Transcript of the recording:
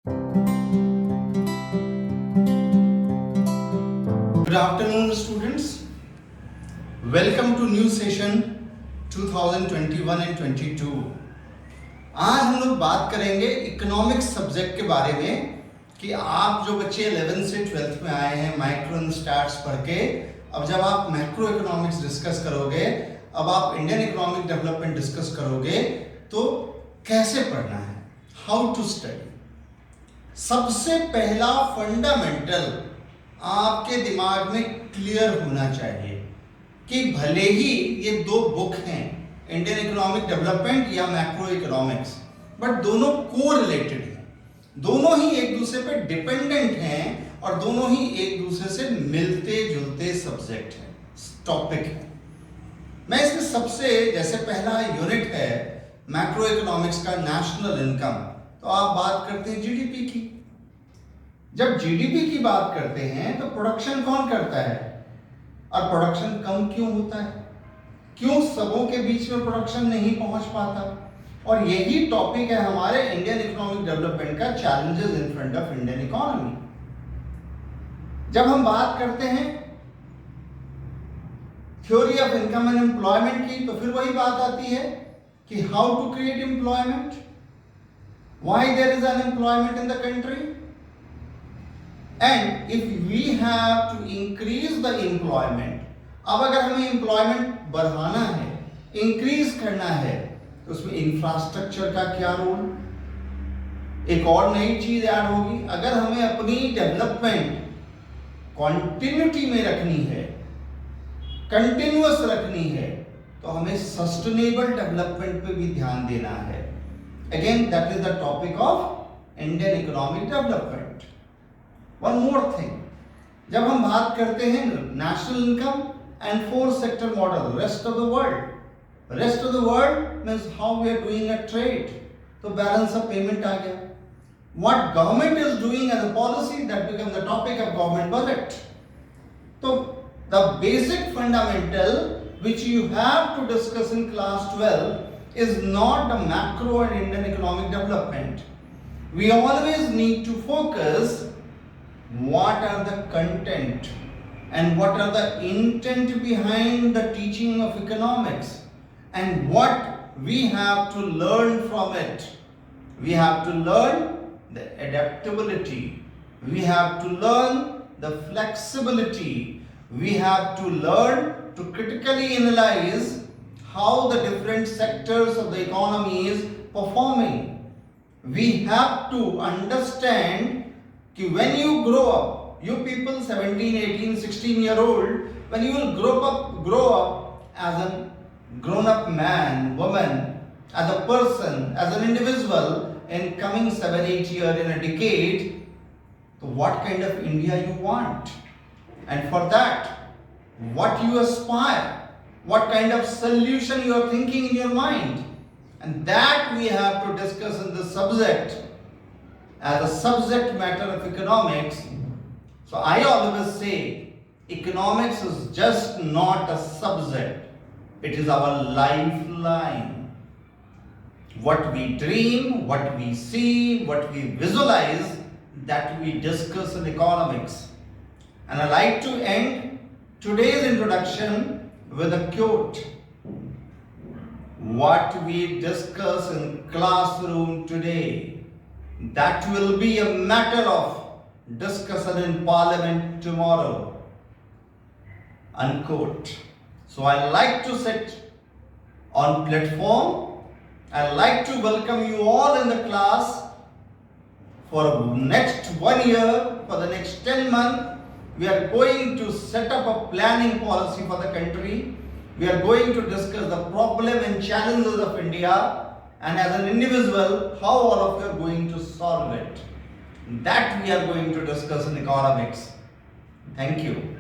Good afternoon, students. Welcome to new session 2021 and 22. आज हम लोग बात करेंगे इकोनॉमिक्स सब्जेक्ट के बारे में कि आप जो बच्चे 11th से 12th में आए हैं माइक्रो एंड स्टैट्स पढ़ के, अब जब आप मैक्रो इकोनॉमिक्स डिस्कस करोगे, अब आप इंडियन इकोनॉमिक डेवलपमेंट डिस्कस करोगे, तो कैसे पढ़ना है, हाउ टू स्टडी। सबसे पहला फंडामेंटल आपके दिमाग में क्लियर होना चाहिए कि भले ही ये दो बुक हैं, इंडियन इकोनॉमिक डेवलपमेंट या मैक्रो इकोनॉमिक्स, बट दोनों को रिलेटेड हैं, दोनों ही एक दूसरे पे डिपेंडेंट हैं और दोनों ही एक दूसरे से मिलते जुलते सब्जेक्ट हैं, टॉपिक है। मैं इसमें सबसे जैसे पहला यूनिट है मैक्रो इकोनॉमिक्स का नेशनल इनकम, तो आप बात करते हैं जीडीपी की। जब जीडीपी की बात करते हैं तो प्रोडक्शन कौन करता है और प्रोडक्शन कम क्यों होता है, क्यों सबों के बीच में प्रोडक्शन नहीं पहुंच पाता, और यही टॉपिक है हमारे इंडियन इकोनॉमिक डेवलपमेंट का, challenges in front of Indian economy. जब हम बात करते हैं theory of income and employment की, तो फिर वही बात आती है कि how to create employment, why there is unemployment in the country, and if we have to increase the employment, अब अगर हमें एम्प्लॉयमेंट बढ़ाना है, इंक्रीज करना है, तो उसमें इंफ्रास्ट्रक्चर का क्या रोल। एक और नई चीज ऐड होगी, अगर हमें अपनी डेवलपमेंट कॉन्टिन्यूटी में रखनी है, कंटिन्यूअस रखनी है, तो हमें सस्टेनेबल डेवलपमेंट पे भी ध्यान देना है। Again that is the topic of Indian economic development. One more thing, जब हम बात करते हैं national income and four sector model, rest of the world, rest of the world means how we are doing a trade, तो balance of payment आ गया। What government is doing as a policy, that become the topic of government budget. तो the basic fundamental which you have to discuss in class 12 is not the macro and Indian economic development. We always need to focus what are the content and what are the intent behind the teaching of economics and what we have to learn from it. We have to learn the adaptability, we have to learn the flexibility, we have to learn to critically analyze how the different sectors of the economy is performing. We have to understand कि when you grow up, you people 17, 18, 16-year-old, when you will grow up as a grown-up man, woman, as a person, as an individual in coming 7, 8 years in a decade, so what kind of India you want? And for that, what you aspire, what kind of solution you are thinking in your mind, and that we have to discuss in this subject as a subject matter of economics. So I always say economics is just not a subject, it is our lifeline. What we dream, what we see, what we visualize, that we discuss in economics. And I like to end today's introduction with a quote. What we discuss in classroom today, that will be a matter of discussion in parliament tomorrow. Unquote. So I like to sit on platform. I like to welcome you all in the class for next 1 year, for the next 10 months. We are going to set up a planning policy for the country. We are going to discuss the problem and challenges of India, and as an individual, how all of you are going to solve it. That we are going to discuss in economics. Thank you.